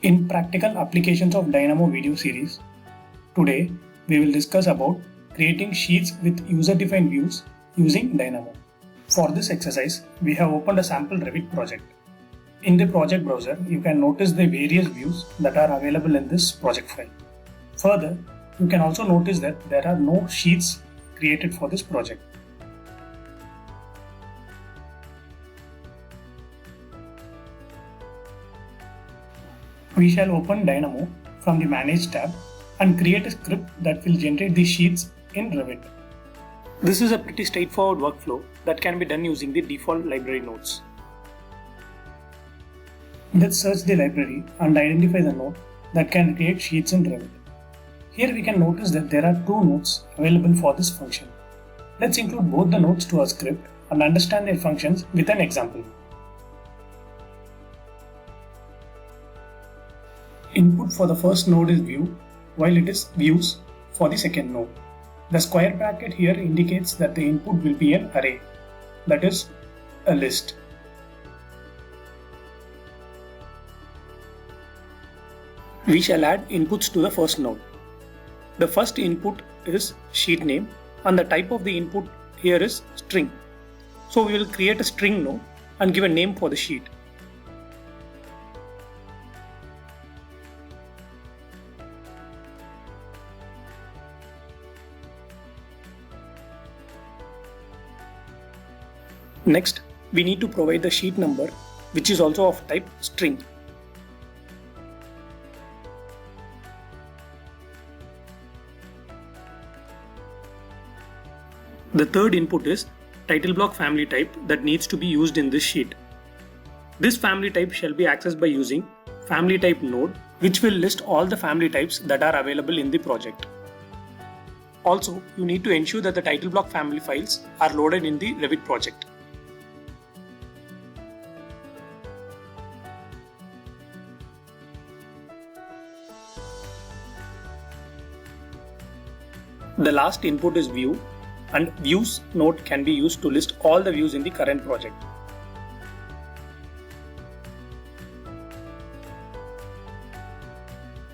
In practical applications of Dynamo video series, today we will discuss about creating sheets with user-defined views using Dynamo. For this exercise, we have opened a sample Revit project. In the project browser, you can notice the various views that are available in this project file. Further, you can also notice that there are no sheets created for this project. We shall open Dynamo from the Manage tab and create a script that will generate the sheets in Revit. This is a pretty straightforward workflow that can be done using the default library nodes. Let's search the library and identify the node that can create sheets in Revit. Here we can notice that there are two nodes available for this function. Let's include both the nodes to our script and understand their functions with an example. Input for the first node is view, while it is views for the second node. The square bracket here indicates that the input will be an array, that is, a list. We shall add inputs to the first node. The first input is sheet name and the type of the input here is string. So we will create a string node and give a name for the sheet. Next, we need to provide the sheet number, which is also of type string. The third input is title block family type that needs to be used in this sheet. This family type shall be accessed by using family type node, which will list all the family types that are available in the project. Also, you need to ensure that the title block family files are loaded in the Revit project. The last input is view, and views node can be used to list all the views in the current project.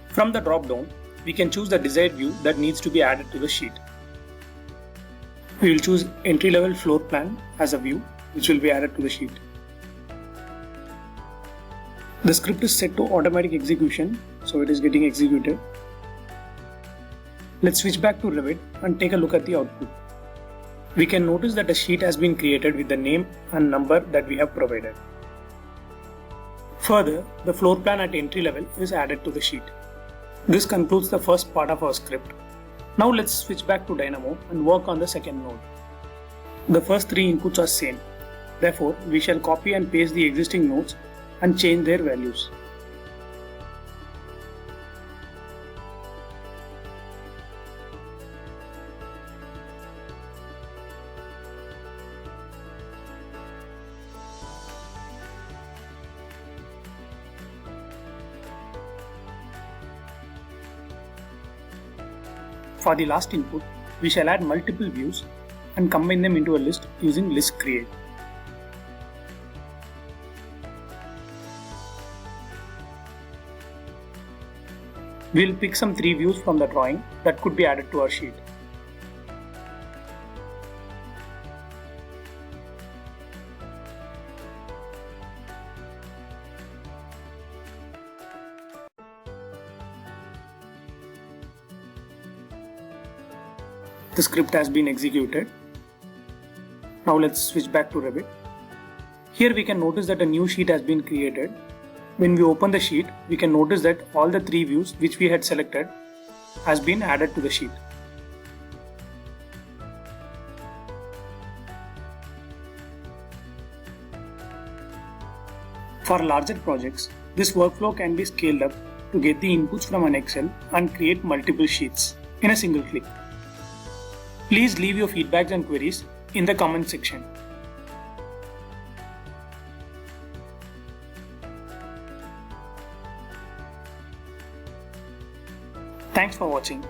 From the drop down, we can choose the desired view that needs to be added to the sheet. We will choose entry level floor plan as a view which will be added to the sheet. The script is set to automatic execution, so it is getting executed. Let's switch back to Revit and take a look at the output. We can notice that a sheet has been created with the name and number that we have provided. Further, the floor plan at entry level is added to the sheet. This concludes the first part of our script. Now let's switch back to Dynamo and work on the second node. The first three inputs are same. Therefore, we shall copy and paste the existing nodes and change their values. For the last input, we shall add multiple views and combine them into a list using list create. We will pick some 3 views from the drawing that could be added to our sheet. The script has been executed. Now let's switch back to Revit. Here we can notice that a new sheet has been created. When we open the sheet, we can notice that all the 3 views which we had selected has been added to the sheet. For larger projects, this workflow can be scaled up to get the inputs from an Excel and create multiple sheets in a single click. Please leave your feedbacks and queries in the comment section. Thanks for watching.